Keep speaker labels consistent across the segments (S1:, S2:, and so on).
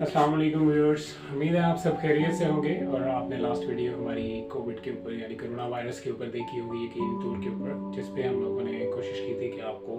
S1: अस्सलाम वालेकुम व्यूअर्स, उम्मीद है आप सब खैरियत से होंगे। और आपने लास्ट वीडियो हमारी कोविड के ऊपर यानी कोरोना वायरस के ऊपर देखी होगी, यकीन तौर के ऊपर, जिस पे हम लोगों ने कोशिश की थी कि आपको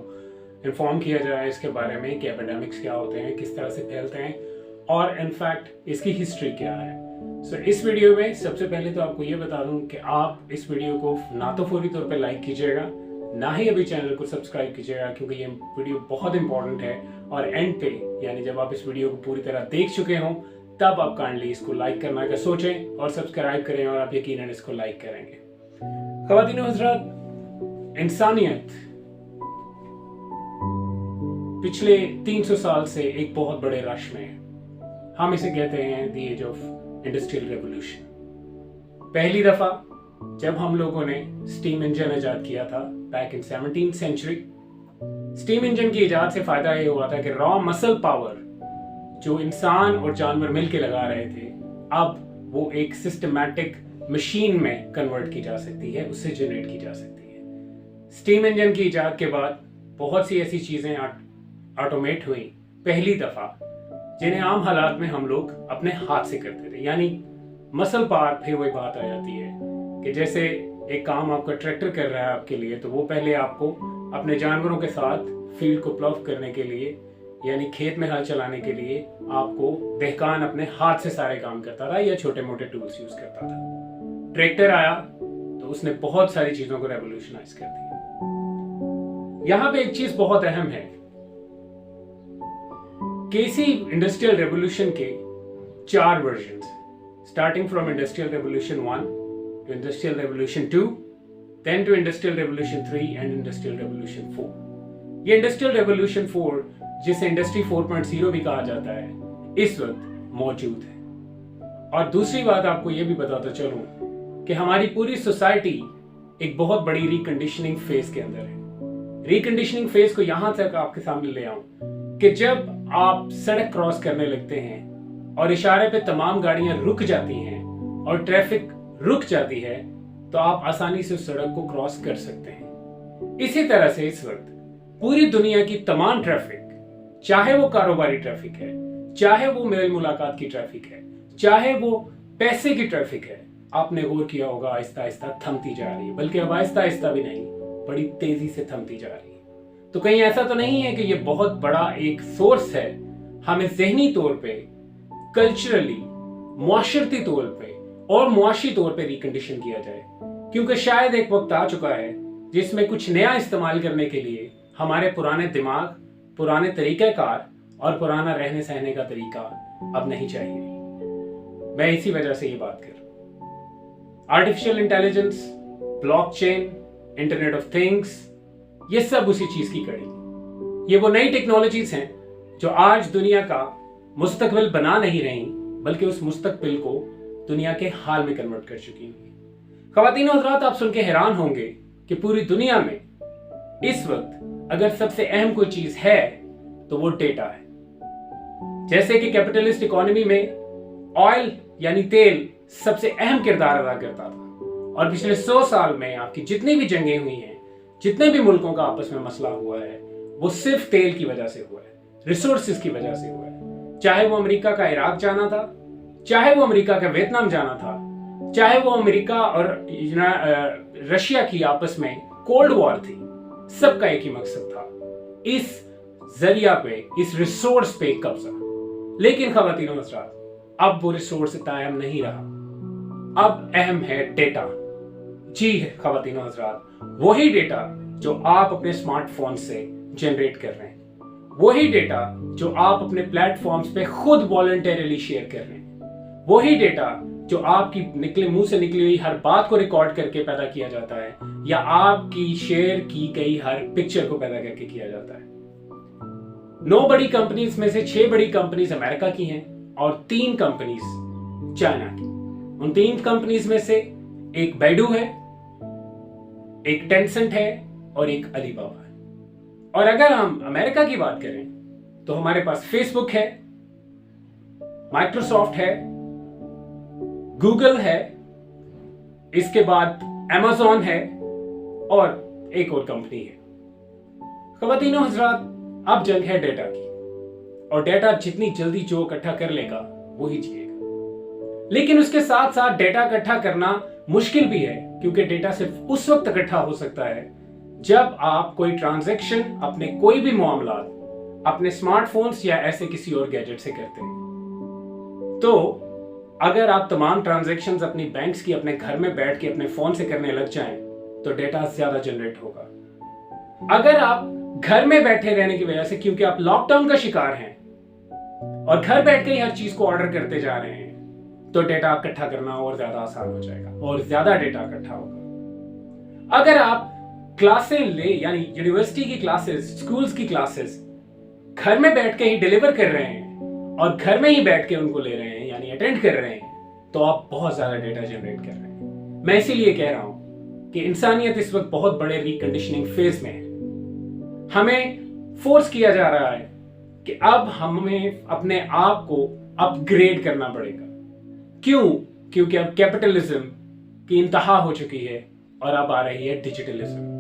S1: इन्फॉर्म किया जाए इसके बारे में कि एपिडेमिक्स क्या होते हैं, किस तरह से फैलते हैं और इनफैक्ट इसकी हिस्ट्री क्या है। सो इस वीडियो में सबसे पहले तो आपको ये बता दूं कि आप इस वीडियो को ना तो फौरी तौर पर लाइक कीजिएगा, ना ही अभी चैनल को सब्सक्राइब कीजिएगा, क्योंकि ये वीडियो बहुत इंपॉर्टेंट है। और एंड पे यानी जब आप इस वीडियो को पूरी तरह देख चुके हों तब आप काइंडली इसको लाइक करना का सोचें और सब्सक्राइब करें, और आप यकीनन इसको लाइक करेंगे। ख़वातीन और हज़रात, इंसानियत पिछले 300 साल से एक बहुत बड़े रश में है। हम इसे कहते हैं the age of industrial revolution. पहली दफा जब हम लोगों ने स्टीम इंजन इजाद किया था back in 17th century, steam engine की इजाद से फायदा ये हुआ था कि रॉ मसल पावर जो इंसान और जानवर मिलके लगा रहे थे, अब वो एक सिस्टमैटिक मशीन में कन्वर्ट की जा सकती है, उससे जनरेट की जा सकती है। स्टीम इंजन की इजाद के बाद बहुत सी ऐसी चीजें ऑटोमेट हुई पहली दफा, जिन्हें आम हालात में हम लोग अपने हाथ से करते थे, यानी मसल पावर। फिर वही बात आ जाती है कि जैसे एक काम आपका ट्रैक्टर कर रहा है आपके लिए, तो वो पहले आपको अपने जानवरों के साथ फील्ड को प्लॉव करने के लिए यानी खेत में हल चलाने के लिए आपको देहकान अपने हाथ से सारे काम करता था या छोटे मोटे टूल्स यूज करता था। ट्रैक्टर आया तो उसने बहुत सारी चीजों को रेवोल्यूशनाइज कर दिया। यहां पे एक चीज बहुत अहम है कि इसी इंडस्ट्रियल रेवोल्यूशन के 4 version, starting from industrial revolution 1 to Industrial Revolution 2, then to Industrial Revolution 3 and Industrial Revolution 4. ये Industrial Revolution 4, जिसे इंडस्ट्री 4.0 भी कहा जाता है, इस वक्त मौजूद है। और दूसरी बात आपको ये भी बताता चलूं कि हमारी पूरी सोसाइटी एक बहुत बड़ी रिकंडीशनिंग फेज के अंदर है। रिकंडीशनिंग फेज को यहां तक आपके सामने ले आऊं कि जब आप सड़क क्रॉस करने लगते हैं और इशारे पे तमाम गाड़ियां रुक जाती हैं और ट्रैफिक रुक जाती है, तो आप आसानी से उस सड़क को क्रॉस कर सकते हैं। इसी तरह से इस वक्त पूरी दुनिया की तमाम ट्रैफिक, चाहे वो कारोबारी ट्रैफिक है, चाहे वो मेल मुलाकात की ट्रैफिक है, चाहे वो पैसे की ट्रैफिक है, आपने गौर किया होगा आहिस्ता आहिस्ता थमती जा रही है, बल्कि अब आहिस्ता आहिस्ता भी नहीं, बड़ी तेजी से थमती जा रही है। तो कहीं ऐसा तो नहीं है कि ये बहुत बड़ा एक सोर्स है हमें ज़हनी तौर पे, कल्चरली, मुआशरती तौर पे और मुआशी तौर पे रिकंडीशन किया जाए, क्योंकि शायद एक वक्त आ चुका है जिसमें कुछ नया इस्तेमाल करने के लिए हमारे पुराने दिमाग, पुराने तरीक़ाकार और पुराना रहने सहने का तरीका अब नहीं चाहिए। मैं इसी वजह से ये बात कर रहा हूं। Artificial intelligence, blockchain, internet of things, ये सब उसी चीज की कड़ी। ये वो नई टेक्नोलॉजीज हैं जो आज दुनिया का मुस्तकबिल बना नहीं रही, बल्कि उस मुस्तकबिल को दुनिया के हाल में कन्वर्ट कर चुकी हैं। ख़वातीन और हज़रात, आप सुन के हैरान होंगे कि पूरी दुनिया में इस वक्त अगर सबसे अहम कोई चीज है तो वो डेटा है। जैसे कि कैपिटलिस्ट इकोनॉमी में ऑयल यानी तेल सबसे अहम किरदार अदा करता था, और पिछले 100 साल में आपकी जितनी भी जंगें हुई हैं, जितने भी मुल्कों का आपस में मसला हुआ है, वो सिर्फ तेल की वजह से हुआ है, रिसोर्सेज की वजह से हुआ है। चाहे वो अमेरिका का इराक जाना था, चाहे वो अमेरिका का वियतनाम जाना था, चाहे वो अमेरिका और रशिया की आपस में कोल्ड वॉर थी, सबका एक ही मकसद था, इस जरिया पे, इस रिसोर्स पे कब्जा। लेकिन ख़वातीन और हज़रात, अब वो रिसोर्स इतना अहम नहीं रहा, अब अहम है डेटा। जी है ख़वातीन और हज़रात, वही डेटा जो आप अपने स्मार्टफोन से जनरेट कर रहे हैं, वही डेटा जो आप अपने प्लेटफॉर्म्स पे खुद वॉलंटरीली शेयर कर रहे हैं, वही डेटा जो आपकी मुंह से निकली हुई हर बात को रिकॉर्ड करके पैदा किया जाता है, या आपकी शेयर की गई हर पिक्चर को पैदा करके किया जाता है। 9 बड़ी कंपनीज में से 6 बड़ी कंपनीज अमेरिका की हैं और 3 कंपनीज चाइना की। उन 3 कंपनीज में से एक बैडू है, एक टेंसेंट है और एक अलीबाबा है। और अगर हम अमेरिका की बात करें तो हमारे पास फेसबुक है, माइक्रोसॉफ्ट है, गूगल है, इसके बाद अमेज़न है और एक और कंपनी है। ख़वातीन और हज़रात, अब जंग है डेटा की। और डेटा जितनी जल्दी जो इकट्ठा कर लेगा वो ही जिएगा। लेकिन उसके साथ साथ डेटा इकट्ठा करना मुश्किल भी है, क्योंकि डेटा सिर्फ उस वक्त इकट्ठा हो सकता है जब आप कोई ट्रांजैक्शन, अपने कोई भी मामला अपने स्मार्टफोन्स या ऐसे किसी और गैजेट से करते हैं। तो अगर आप तमाम ट्रांजैक्शंस अपनी बैंक्स की अपने घर में बैठ के अपने फोन से करने लग जाएं, तो डेटा ज्यादा जनरेट होगा। अगर आप घर में बैठे रहने की वजह से, क्योंकि आप लॉकडाउन का शिकार हैं और घर बैठ के ही हर चीज को ऑर्डर करते जा रहे हैं, तो डेटा इकट्ठा करना और ज्यादा आसान हो जाएगा और ज्यादा डेटा इकट्ठा होगा। अगर आप क्लासें ले, यानी यूनिवर्सिटी की क्लासेस, स्कूल्स की क्लासेस घर में बैठ के ही डिलीवर कर रहे हैं और घर में ही बैठ के उनको ले रहे हैं, यानी अटेंड कर रहे हैं, तो आप बहुत ज्यादा डेटा जनरेट कर रहे हैं। मैं इसीलिए कह रहा हूं कि इंसानियत इस वक्त बहुत बड़े रिकंडीशनिंग फेज में है। हमें फोर्स किया जा रहा है कि अब हमें अपने आप को अपग्रेड करना पड़ेगा। क्यों? क्योंकि अब कैपिटलिज्म की इंतहा हो चुकी है और अब आ रही है डिजिटलिज्म।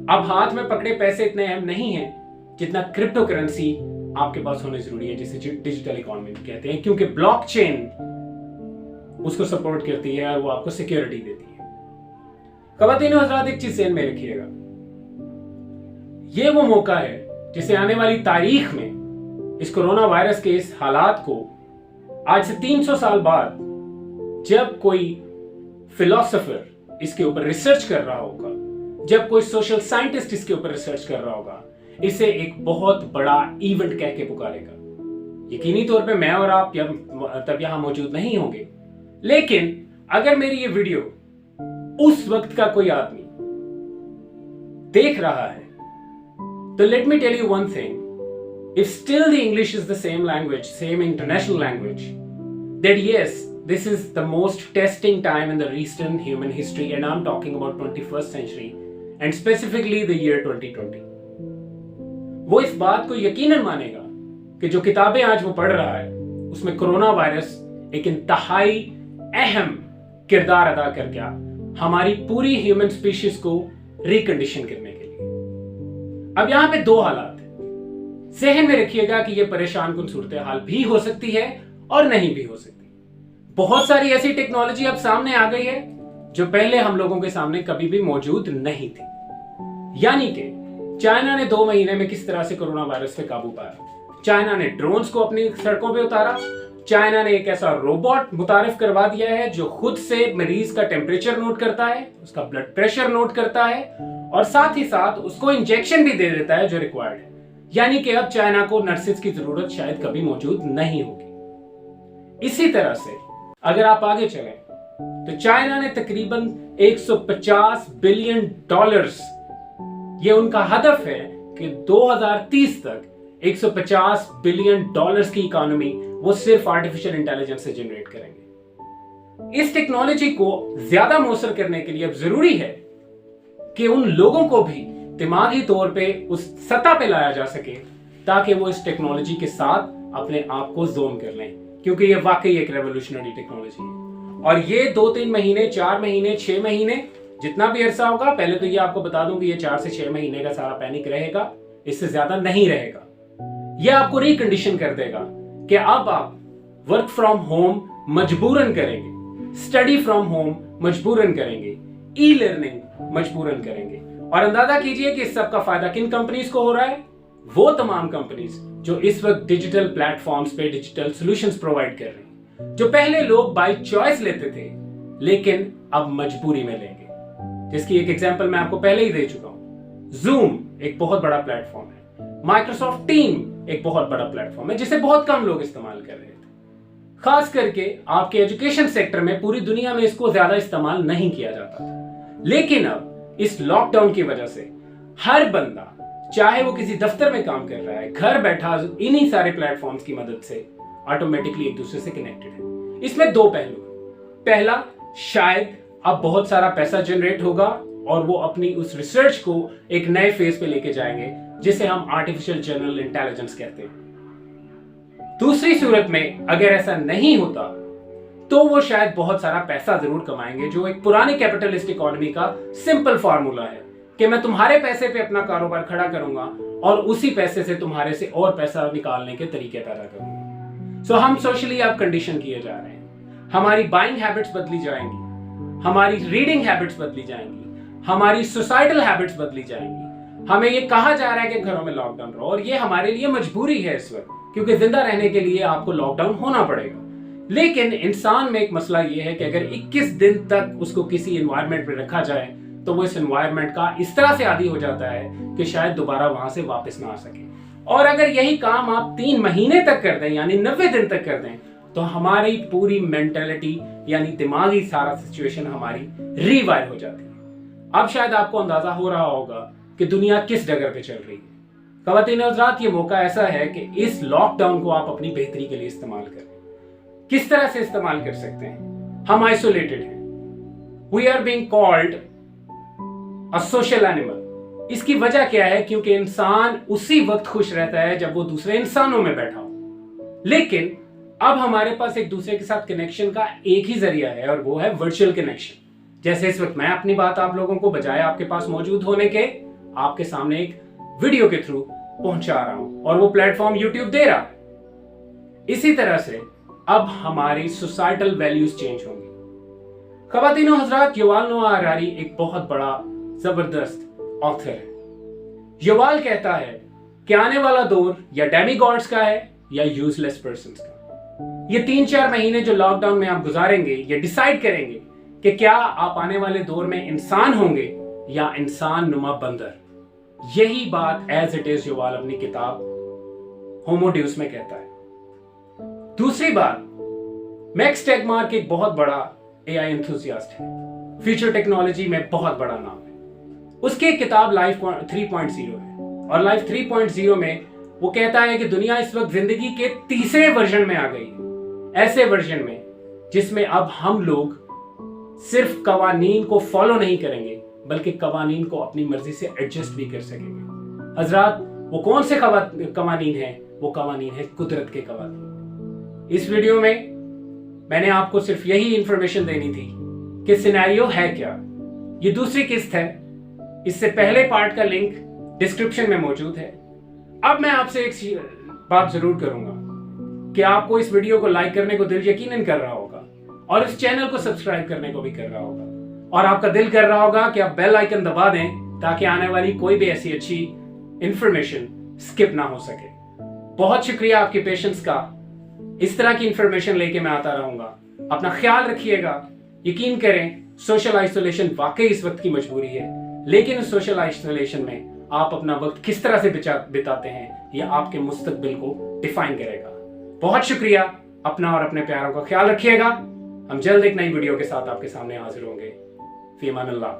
S1: अब हाथ में पकड़े पैसे इतने अहम नहीं हैं जितना क्रिप्टो करेंसी आपके पास होने जरूरी है, जिसे डिजिटल इकोनॉमी कहते हैं, क्योंकि ब्लॉकचेन उसको सपोर्ट करती है और वो आपको सिक्योरिटी देती है। ख़वातीन और हज़रात, एक चीज ध्यान में रखिएगा, ये वो मौका है जिसे आने वाली तारीख में इस कोरोना वायरस के इस हालात को आज से 300 साल बाद जब कोई फिलोसोफर इसके ऊपर रिसर्च कर रहा होगा, जब कोई सोशल साइंटिस्ट इसके ऊपर रिसर्च कर रहा होगा, इसे एक बहुत बड़ा इवेंट कह के पुकारेगा। यकीनी तौर पे मैं और आप तब यहां मौजूद नहीं होंगे, लेकिन अगर मेरी ये वीडियो उस वक्त का कोई आदमी देख रहा है, तो let me tell you one thing, if still the English is the same language, same international language, that yes, this is the most testing time in the recent human history, and I'm talking about 21st century and specifically the year 2020. वो इस बात को यकीनन मानेगा कि जो किताबें आज वो पढ़ रहा है उसमें कोरोना वायरस एक इंतहाई अहम किरदार अदा कर गया हमारी पूरी ह्यूमन स्पीशीज को रिकंडीशन करने के लिए। अब यहां पे दो हालात, ज़हन में रखिएगा कि यह परेशान कुन सूरत हाल भी हो सकती है और नहीं भी हो सकती। बहुत सारी ऐसी टेक्नोलॉजी अब सामने आ गई है जो पहले हम लोगों के सामने कभी भी मौजूद नहीं थी। यानी कि चाइना ने 2 महीने में किस तरह से कोरोना वायरस पे काबू पाया। चाइना ने ड्रोन्स को अपनी सड़कों पे उतारा। चाइना ने एक ऐसा रोबोट मुतारिफ करवा दिया है जो खुद से मरीज का टेम्परेचर नोट करता है, उसका ब्लड प्रेशर नोट करता है और साथ ही साथ उसको इंजेक्शन भी दे देता है जो रिक्वायर्ड है। यानी कि अब चाइना को नर्सेज की जरूरत शायद कभी मौजूद नहीं होगी। इसी तरह से अगर आप आगे चलें तो चाइना ने तकरीबन 150 बिलियन डॉलर्स, ये उनका हदफ है कि 2030 तक 150 बिलियन डॉलर्स की इकोनॉमी वो सिर्फ आर्टिफिशियल इंटेलिजेंस से जनरेट करेंगे। इस टेक्नोलॉजी को ज्यादा मौसर करने के लिए अब जरूरी है कि उन लोगों को भी दिमागी तौर पे उस सतह पे लाया जा सके ताकि वो इस टेक्नोलॉजी के साथ अपने आप को जोन कर लें, क्योंकि ये वाकई एक रेवोल्यूशनरी टेक्नोलॉजी है। और ये 2-3 महीने, 4 महीने, 6 महीने, जितना भी अरसा होगा, पहले तो ये आपको बता दूं कि ये 4 से 6 महीने का सारा पैनिक रहेगा, इससे ज्यादा नहीं रहेगा। ये आपको रिकंडीशन कर देगा कि अब आप वर्क फ्रॉम होम मजबूरन करेंगे, स्टडी फ्रॉम होम मजबूरन करेंगे, ई लर्निंग मजबूरन करेंगे। और अंदाजा कीजिए कि इस सब का फायदा किन कंपनीज को हो रहा है? वो तमाम कंपनीज जो इस वक्त डिजिटल प्लेटफॉर्म्स पे डिजिटल सॉल्यूशंस प्रोवाइड कर रही हैं, जो पहले लोग बाय चॉइस लेते थे लेकिन अब मजबूरी में लेंगे, जिसकी एक एग्जांपल मैं आपको पहले ही दे चुका हूं। जूम एक बहुत बड़ा प्लेटफॉर्म है, माइक्रोसॉफ्ट टीम एक बहुत बड़ा प्लेटफॉर्म है जिसे बहुत कम लोग इस्तेमाल कर रहे थे। खास करके आपके एजुकेशन सेक्टर में पूरी दुनिया में इसको ज्यादा इस्तेमाल नहीं किया जाता था, लेकिन अब इस लॉकडाउन की वजह से हर बंदा, चाहे वो किसी दफ्तर में काम कर रहा है, घर बैठा इन्हीं सारे प्लेटफॉर्म्स की मदद से ऑटोमेटिकली एक दूसरे से कनेक्टेड है। इसमें 2 पहलू हैं। पहला, शायद अब बहुत सारा पैसा जनरेट होगा और वो अपनी उस रिसर्च को एक नए फेज पे लेके जाएंगे जिसे हम आर्टिफिशियल जनरल इंटेलिजेंस कहते हैं। दूसरी सूरत में अगर ऐसा नहीं होता तो वो शायद बहुत सारा पैसा जरूर कमाएंगे, जो एक पुरानी कैपिटलिस्ट इकोनॉमी का सिंपल फार्मूला है कि मैं तुम्हारे पैसे पे अपना कारोबार खड़ा करूंगा और उसी पैसे से तुम्हारे से और पैसा निकालने के तरीके पैदा करूंगा। सो हम सोशली अब कंडीशन किए जा रहे हैं। हमारी बाइंग हैबिट्स बदली जाएंगी, हमारी रीडिंग हैबिट्स बदली जाएंगी, हमारी सोसाइटल हैबिट्स बदली जाएंगी। हमें ये कहा जा रहा है कि घरों में लॉकडाउन रहो, और ये हमारे लिए मजबूरी है इस वक्त, क्योंकि जिंदा रहने के लिए आपको लॉकडाउन होना पड़ेगा। लेकिन इंसान में एक मसला ये है कि अगर 21 दिन तक उसको किसी एनवायरनमेंट में रखा जाए तो वो इस एनवायरनमेंट का इस तरह से आदी हो जाता है कि शायद दोबारा वहां से वापस ना आ सके। और अगर यही काम आप 3 महीने तक कर दें, यानी 90 दिन तक कर दें, तो हमारी पूरी मेंटेलिटी यानी दिमागी सारा सिचुएशन हमारी रीवायर हो जाती है। अब शायद आपको अंदाजा हो रहा होगा कि दुनिया किस डगर पे चल रही है। ख़वातीन और हज़रात, ये मौका ऐसा है कि इस लॉकडाउन को आप अपनी बेहतरी के लिए इस्तेमाल करें। किस तरह से इस्तेमाल कर सकते हैं? हम आइसोलेटेड हैं, we are being called a social animal. इसकी वजह क्या है? क्योंकि इंसान उसी वक्त खुश रहता है जब वो दूसरे इंसानों में बैठा हो। लेकिन अब हमारे पास एक दूसरे के साथ कनेक्शन का एक ही जरिया है, और वो है वर्चुअल कनेक्शन। जैसे इस वक्त मैं अपनी बात आप लोगों को बजाय आपके पास मौजूद होने के आपके सामने एक वीडियो के थ्रू पहुंचा रहा हूं, और वो प्लेटफॉर्म यूट्यूब दे रहा है। इसी तरह से अब हमारी सोसाइटल वैल्यूज चेंज होंगी। ख़वातीन और हज़रात, युवाल नोआ हरारी एक बहुत बड़ा जबरदस्त ऑथर है। युवाल कहता है कि आने वाला दौर या डेमीगॉड्स का है या यूजलेस पर्सन्स का। ये 3-4 महीने जो लॉकडाउन में आप गुजारेंगे, ये डिसाइड करेंगे कि क्या आप आने वाले दौर में इंसान होंगे या इंसान नुमा बंदर। यही बात एज इट इज युवाल अपनी किताब होमो ड्यूस में कहता है। दूसरी बात, मैक्स टेगमार्क एक बहुत बड़ा एआई एंथुसियास्ट है, फ्यूचर टेक्नोलॉजी में बहुत बड़ा नाम है। उसकी एक किताब लाइफ 3.0 है, और लाइफ 3.0 में वो कहता है कि दुनिया इस वक्त जिंदगी के तीसरे वर्जन में आ गई है। ऐसे वर्जन में जिसमें अब हम लोग सिर्फ कवानीन को फॉलो नहीं करेंगे, बल्कि कवानीन को अपनी मर्जी से एडजस्ट भी कर सकेंगे। हजरात, वो कौन से कवानीन है? वो कवानीन है कुदरत के कवानीन। इस वीडियो में मैंने आपको सिर्फ यही इंफॉर्मेशन देनी थी कि सिनेरियो है क्या। ये दूसरी किस्त है, इससे पहले पार्ट का लिंक डिस्क्रिप्शन में मौजूद है। अब मैं आपसे एक बात जरूर करूंगा कि आपको इस वीडियो को लाइक करने को दिल यकीनन कर रहा होगा, और इस चैनल को सब्सक्राइब करने को भी कर रहा होगा, और आपका दिल कर रहा होगा कि आप बेल आइकन दबा दें ताकि आने वाली कोई भी ऐसी अच्छी इंफॉर्मेशन स्किप ना हो सके। बहुत शुक्रिया आपके पेशेंस का। इस तरह की इंफॉर्मेशन लेके मैं आता रहूंगा। अपना ख्याल रखिएगा। यकीन करें, सोशल आइसोलेशन वाकई इस वक्त की मजबूरी है, लेकिन उस सोशल आइसोलेशन में आप अपना वक्त किस तरह से बिताते हैं यह आपके मुस्तकबिल को डिफाइन करेगा। बहुत शुक्रिया। अपना और अपने प्यारों का ख्याल रखिएगा। हम जल्द एक नई वीडियो के साथ आपके सामने हाजिर होंगे। फी अमान अल्लाह।